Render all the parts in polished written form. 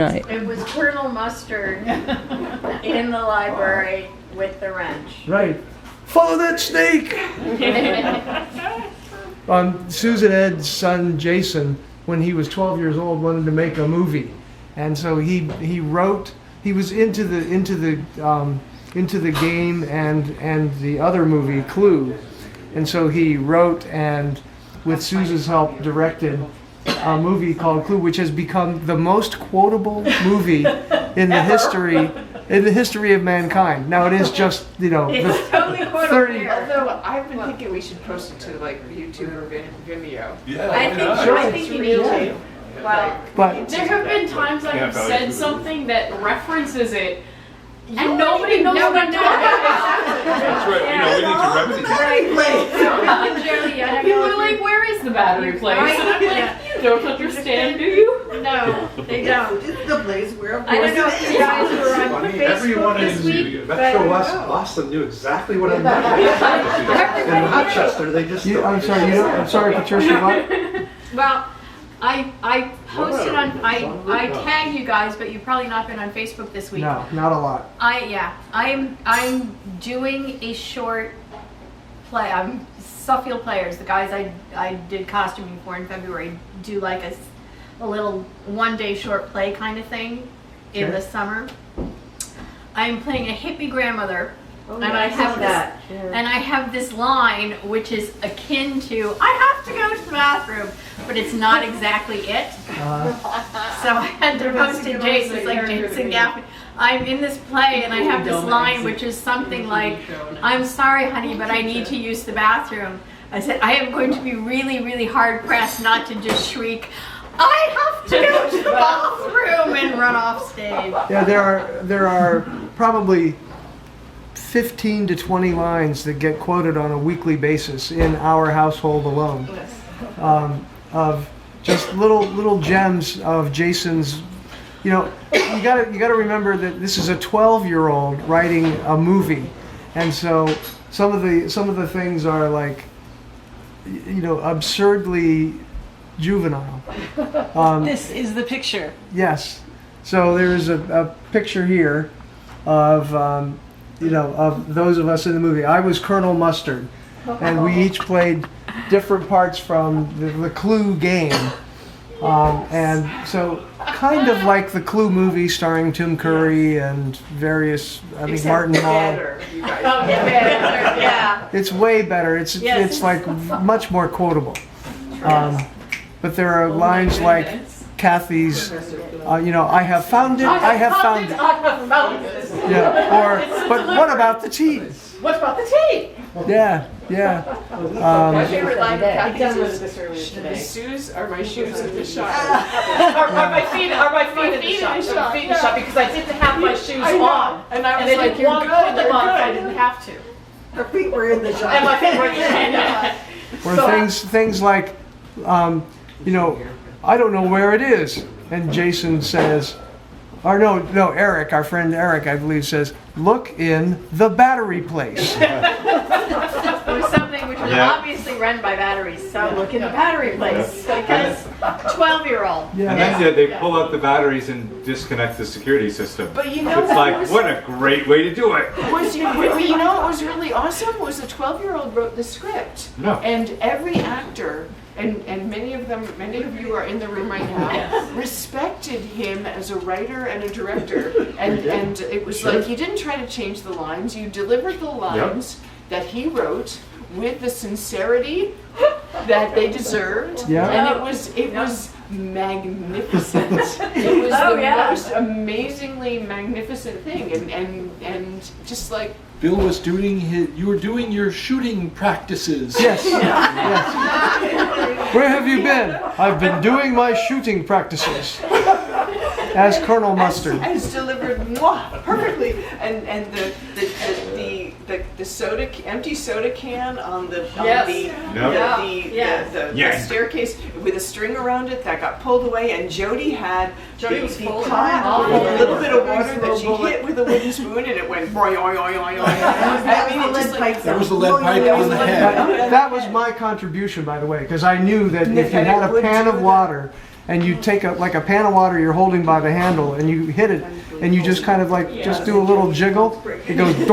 Right. It was Colonel Mustard in the library with the wrench. Right. Follow that snake! Susan Ed's son Jason, when he was 12 years old, wanted to make a movie, and so he wrote. He was into the game and the other movie Clue, and so he wrote and, with Susan's help, directed a movie called Clue, which has become the most quotable movie in the history of mankind. Now it is just the Totally 30. Although I've been thinking we should post it to like YouTube or Vimeo. Yeah. I think you need to. Well, But There have been times I have said something that references it, and nobody knows knows what I'm talking That's right. We need to remedy that. People are like, where is the battery place? And I'm like, you don't understand, do you? No, they don't. The place where I don't know if you guys were on Funny, Facebook everyone this in week, Metro but West Boston knew exactly what I meant. In Rochester, they just. I'm sorry, Patricia. What? well, I posted on I tagged you guys, but you've probably not been on Facebook this week. No, not a lot. I'm doing a short play. I'm Suffield Players, the guys I did costuming for in February, do like a little one-day short play kind of thing in Okay. the summer. I'm playing a hippie grandmother, and I have this line which is akin to I have to go to the bathroom, but it's not exactly it. So I had to post to Jason. It's like Jason Gaffney. I'm in this play and I have this line which is something like, I'm sorry honey, but I need to use the bathroom. I said, I am going to be really, really hard pressed not to just shriek, I have to go to the bathroom and run off stage. Yeah, there are probably 15 to 20 lines that get quoted on a weekly basis in our household alone, of just little gems of Jason's. You gotta remember that this is a 12-year-old writing a movie, and so some of the things are like, absurdly juvenile. This is the picture. Yes. So there's a picture here of of those of us in the movie. I was Colonel Mustard, and we each played different parts from the Clue game. And so kind of like the Clue movie starring Tim Curry and various, Martin Hall. Better, you guys. Oh, yeah. It's way better. It's like much more quotable. But there are lines like Kathy's, I have found it, I have found it. Yeah. Or, but what about the tea? What about the tea? Yeah. My favorite line of Kathy's is, the shoes are my shoes in the shop. Are my feet in the shop? Feet in the shop because I didn't have my shoes on. And I And was I like, didn't you're want good, to put them you're on if I good. didn't have to. Her feet were in the shop. And my feet were in the Or things like, I don't know where it is. And Jason says, or no, Eric, our friend Eric, I believe, says, look in the battery place. It was something which was obviously run by batteries, so look in the battery place, because 12-year-old. Yeah. And then they pull out the batteries and disconnect the security system. But you know It's like, what was- what a great way to do it. what was really awesome was the 12-year-old wrote the script. No. And every actor, and many of you are in the room right now, respected him as a writer and a director. And it was like, you didn't try to change the lines, you delivered the lines that he wrote with the sincerity that they deserved. Yeah. And it was magnificent. It was the most amazingly magnificent thing, and just like Bill was you were doing your shooting practices. Yes. Where have you been? I've been doing my shooting practices as Colonel Mustard. as delivered perfectly, and the empty soda can on the staircase with a string around it that got pulled away, and Jody had Jody was the full of pot it. with a little bit of water that she hit with a wooden spoon, and it went boing, oing, oing, oing, oing. I mean, it just like That was the lead pipe on the head. That was my contribution, by the way, because I knew that if you had a pan of water and you take like a pan of water you're holding by the handle, and you hit it, and you just kind of like just do a little jiggle. It goes doing,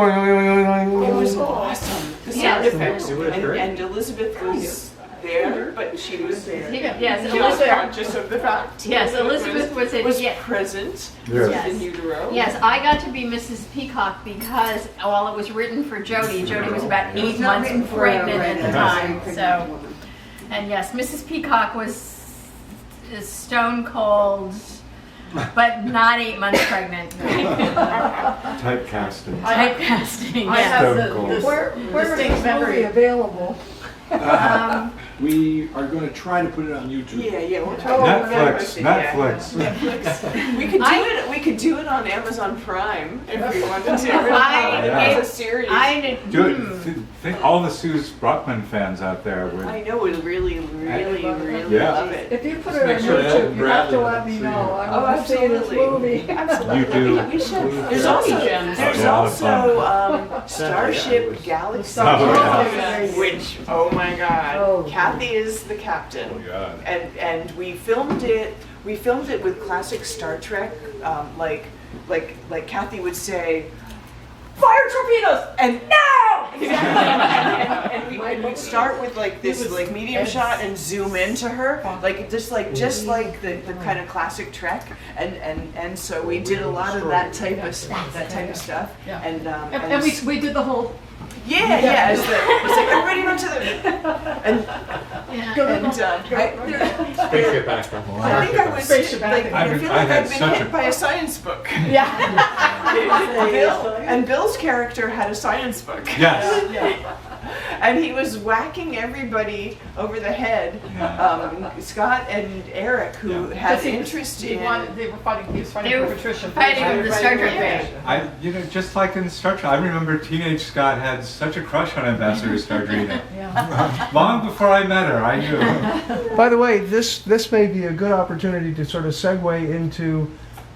It was awesome. The sound effects, It was great. and Elizabeth was there, but she was Yes, not Elizabeth. conscious of the fact. Yes, Elizabeth was in. was Yeah. present Yes. in utero. Yes, I got to be Mrs. Peacock because while it was written for Jody was about 8 months pregnant at the time. So, and yes, Mrs. Peacock was stone cold, but not 8 months pregnant. Typecasting. Typecasting, I yes. have Stone the cold. Where is this movie available? We are going to try to put it on YouTube. Yeah, we'll try. Netflix, Yeah. Netflix. We could do it. We could do it on Amazon Prime if we wanted to. I- It's a series. I did. Do it. Think all the Suze Brockman fans out there would. I know would really Yeah. love it. If you put Just it on make sure YouTube, that you have to Bradley let me can know. I Oh, want to see this absolutely. movie. Absolutely. You do. We should. There's So also many there's That's a lot of also Starship Galaxy, Oh, yeah. which oh my God, Oh. Kathy is the captain. Oh, God. And we filmed it. We filmed it with classic Star Trek, like Kathy would say, "Fire torpedoes!" and no. and we'd start with like this like medium shot and zoom into her, like just like the kind of classic Trek, and so we did a lot of that type of stuff, Yeah. and we did the whole. yeah, it's like everybody run to the and Spaceship Actor. I think I was Spaceship like Acting. I feel I like had I've been such hit a- by a science book. Yeah. Bill's character had a science book. Yes. And he was whacking everybody over the head. Scott and Eric, who had interest in. They were fighting. He was fighting They for were Patricia. fighting over the Star Trek thing. Just like in Star Trek, I remember teenage Scott had such a crush on Ambassador Stardrina. Long before I met her, I knew. By the way, this may be a good opportunity to sort of segue into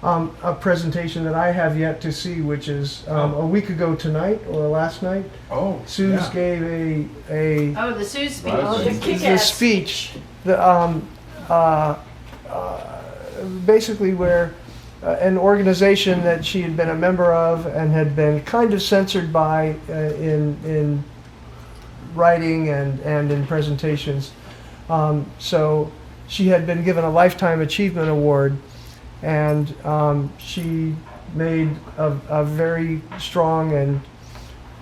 a presentation that I have yet to see, which is a week ago tonight or last night. Oh, Suze gave a Oh, the Suze speech. Wow. the speech, basically where an organization that she had been a member of and had been kind of censored by in writing and in presentations. So she had been given a Lifetime Achievement Award, and she made a very strong and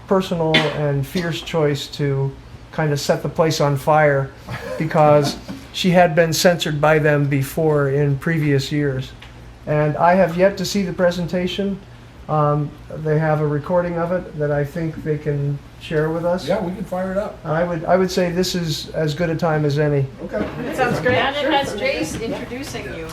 personal and fierce choice to kind of set the place on fire because she had been censored by them before in previous years. And I have yet to see the presentation. They have a recording of it that I think they can share with us. yeah, we can fire it up. I would say this is as good a time as any. Okay. It sounds great. And it has Jace introducing you.